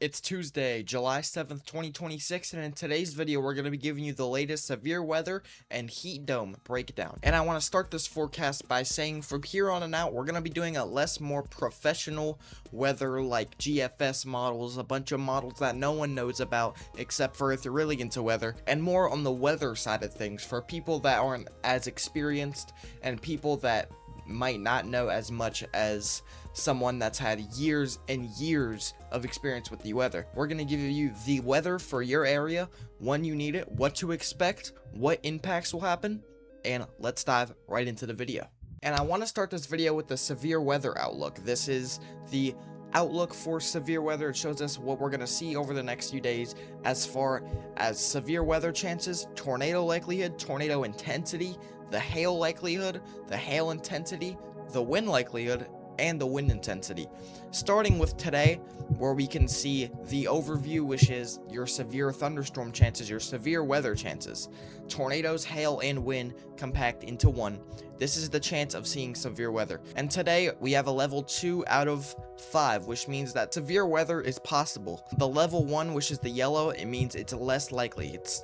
It's Tuesday, July 7th, 2026, and in today's video, we're going to be giving you the latest severe weather and heat dome breakdown. And I want to start this forecast by saying from here on and out, we're going to be doing a more professional weather like GFS models, a bunch of models that no one knows about except for if you're really into weather, and more on the weather side of things for people that aren't as experienced and people that might not know as much as someone that's had years and years of experience with the weather. We're going to give you the weather for your area, when you need it, what to expect, what impacts will happen, and let's dive right into the video. And I want to start this video with the severe weather outlook. This is the outlook for severe weather. It shows us what we're going to see over the next few days as far as severe weather chances, tornado likelihood, tornado intensity, the hail likelihood, the hail intensity, the wind likelihood, and the wind intensity. Starting with today, where we can see the overview, which is your severe thunderstorm chances, your severe weather chances. Tornadoes, hail, and wind compact into one. This is the chance of seeing severe weather. And today, we have a level 2 out of 5, which means that severe weather is possible. The level 1, which is the yellow, it means it's less likely. It's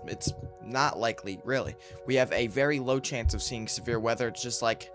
not likely, really. We have a very low chance of seeing severe weather. It's just like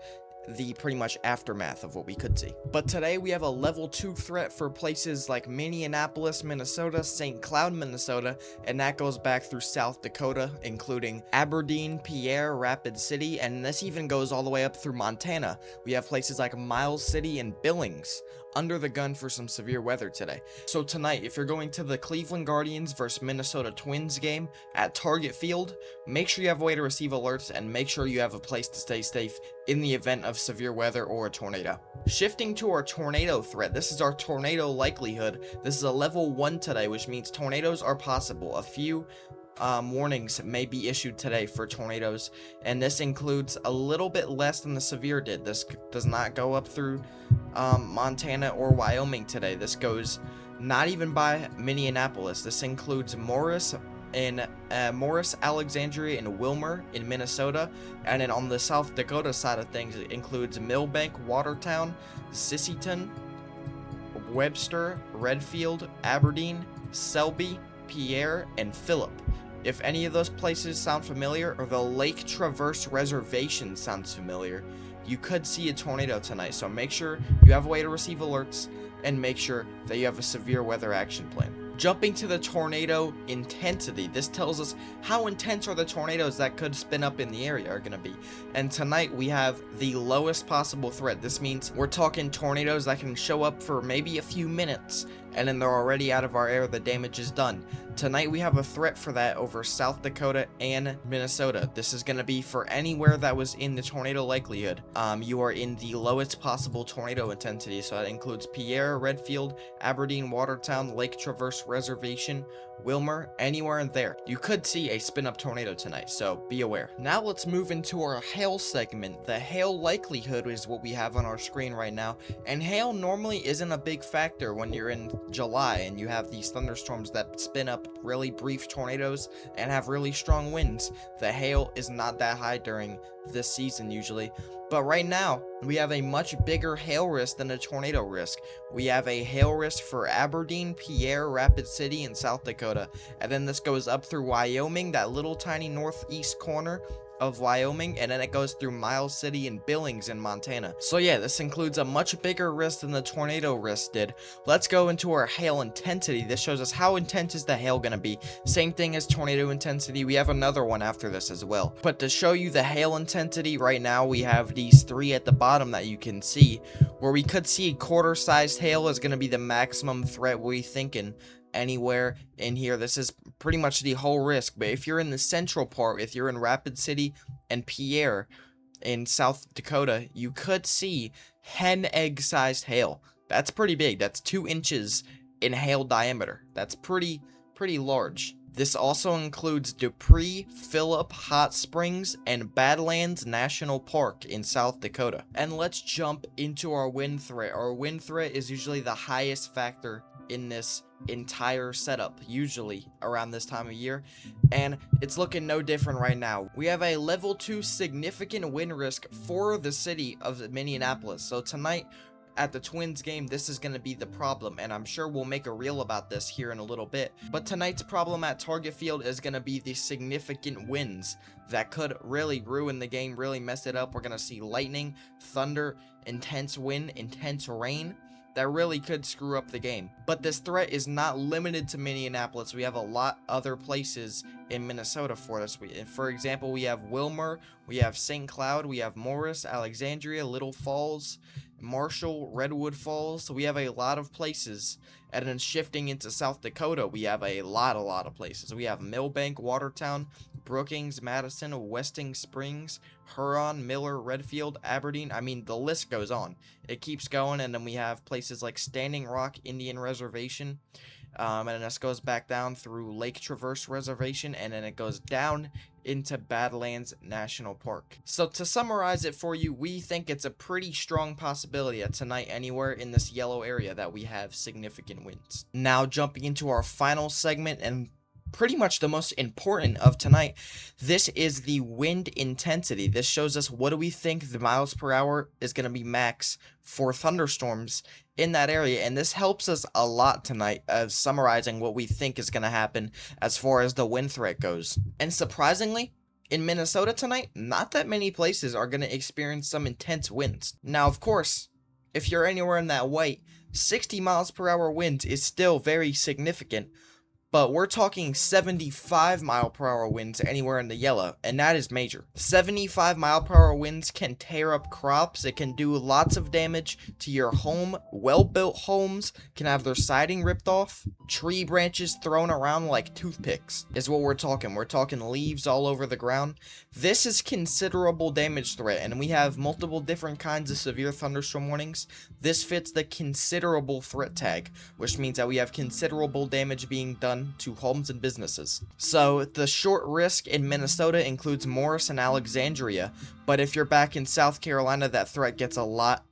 the pretty much aftermath of what we could see. But today we have a level 2 threat for places like Minneapolis, Minnesota, St. Cloud, Minnesota, and that goes back through South Dakota, including Aberdeen, Pierre, Rapid City, and this even goes all the way up through Montana. We have places like Miles City and Billings under the gun for some severe weather today. So tonight, if you're going to the Cleveland Guardians versus Minnesota Twins game at Target Field, make sure you have a way to receive alerts and make sure you have a place to stay safe in the event of severe weather or a tornado. Shifting to our tornado threat, this is our tornado likelihood. This is a level 1 today, which means tornadoes are possible. A few warnings may be issued today for tornadoes, and this includes a little bit less than the severe did. This does not go up through Montana or Wyoming today. This goes not even by Minneapolis. This includes Morris, Alexandria, and Wilmer in Minnesota, and then on the South Dakota side of things, it includes Millbank, Watertown, Sisseton, Webster, Redfield, Aberdeen, Selby, Pierre, and Phillip. If any of those places sound familiar, or the Lake Traverse Reservation sounds familiar, you could see a tornado tonight. So make sure you have a way to receive alerts and make sure that you have a severe weather action plan. Jumping to the tornado intensity, this tells us how intense are the tornadoes that could spin up in the area are going to be. And tonight we have the lowest possible threat. This means we're talking tornadoes that can show up for maybe a few minutes and then they're already out of our air, the damage is done. Tonight we have a threat for that over South Dakota and Minnesota. This is going to be for anywhere that was in the tornado likelihood. You are in the lowest possible tornado intensity, so that includes Pierre, Redfield, Aberdeen, Watertown, Lake Traverse Reservation, Wilmer, anywhere in there. You could see a spin-up tornado tonight, so be aware. Now let's move into our hail segment. The hail likelihood is what we have on our screen right now, and hail normally isn't a big factor when you're in July and you have these thunderstorms that spin up really brief tornadoes and have really strong winds. The hail is not that high during this season usually, but right now we have a much bigger hail risk than a tornado risk. We have a hail risk for Aberdeen, Pierre, Rapid City, and South Dakota, and then this goes up through Wyoming, that little tiny northeast corner of Wyoming, and then it goes through Miles City and Billings in Montana. So yeah, this includes a much bigger risk than the tornado risk did. Let's go into our hail intensity. This shows us how intense is the hail going to be. Same thing as tornado intensity. We have another one after this as well. But to show you the hail intensity right now, we have these 3 at the bottom that you can see, where we could see quarter-sized hail is going to be the maximum threat we're thinking anywhere in here. This is pretty much the whole risk, but if you're in the central part, if you're in Rapid City and Pierre in South Dakota, you could see hen egg sized hail. That's pretty big. That's 2 inches in hail diameter. That's pretty large. This also includes Dupree, Phillip, Hot Springs, and Badlands National Park in South Dakota. And let's jump into our wind threat. Our wind threat is usually the highest factor in this entire setup, usually around this time of year, and it's looking no different right now. We have a level 2 significant wind risk for the city of Minneapolis. So tonight at the Twins game, this is going to be the problem, and I'm sure we'll make a reel about this here in a little bit. But tonight's problem at Target Field is going to be the significant winds that could really ruin the game, really mess it up. We're going to see lightning, thunder, intense wind, intense rain that really could screw up the game. But this threat is not limited to Minneapolis. We have a lot other places in Minnesota for this. For example, we have Wilmer, we have St. Cloud, we have Morris, Alexandria, Little Falls, Marshall, Redwood Falls. So we have a lot of places. And then shifting into South Dakota, we have a lot of places. We have Millbank, Watertown, Brookings, Madison, Westing Springs, Huron, Miller, Redfield, Aberdeen. I mean, the list goes on. It keeps going, and then we have places like Standing Rock Indian Reservation, and then this goes back down through Lake Traverse Reservation, and then it goes down into Badlands National Park. So to summarize it for you, we think it's a pretty strong possibility that tonight anywhere in this yellow area that we have significant winds. Now jumping into our final segment, and pretty much the most important of tonight, this is the wind intensity. This shows us what do we think the miles per hour is going to be max for thunderstorms in that area, and this helps us a lot tonight as summarizing what we think is going to happen as far as the wind threat goes. And surprisingly, in Minnesota tonight, not that many places are going to experience some intense winds. Now, of course, if you're anywhere in that white, 60 miles per hour winds is still very significant, but we're talking 75 mile per hour winds anywhere in the yellow, and that is major. 75 mile per hour winds can tear up crops. It can do lots of damage to your home. Well-built homes can have their siding ripped off. Tree branches thrown around like toothpicks is what we're talking. We're talking leaves all over the ground. This is considerable damage threat, and we have multiple different kinds of severe thunderstorm warnings. This fits the considerable threat tag, which means that we have considerable damage being done to homes and businesses. So the short risk in Minnesota includes Morris and Alexandria, but if you're back in South Carolina, that threat gets a lot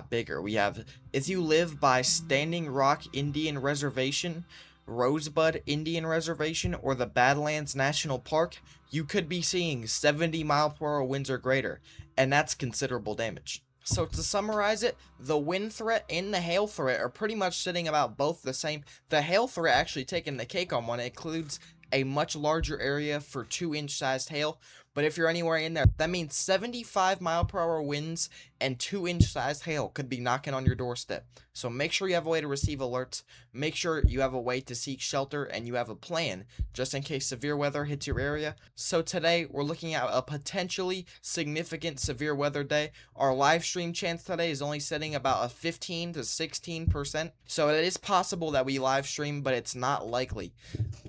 bigger. We have, if you live by Standing Rock Indian Reservation, Rosebud Indian Reservation, or the Badlands National Park, you could be seeing 70 mile per hour winds or greater, and that's considerable damage. So to summarize it, the wind threat and the hail threat are pretty much sitting about both the same. The hail threat actually taking the cake on one. It includes a much larger area for 2-inch sized hail. But if you're anywhere in there, that means 75 mile per hour winds and 2-inch sized hail could be knocking on your doorstep. So make sure you have a way to receive alerts. Make sure you have a way to seek shelter, and you have a plan just in case severe weather hits your area. So today we're looking at a potentially significant severe weather day. Our live stream chance today is only setting about a 15 to 16%. So it is possible that we live stream, but it's not likely.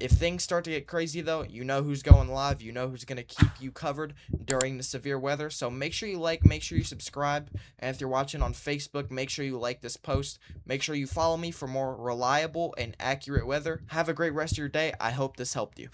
If things start to get crazy though, you know who's going live, you know who's going to keep you covered during the severe weather. So make sure you like, make sure you subscribe, and if you're watching on Facebook, make sure you like this post. Make sure you follow me for more reliable and accurate weather. Have a great rest of your day. I hope this helped you.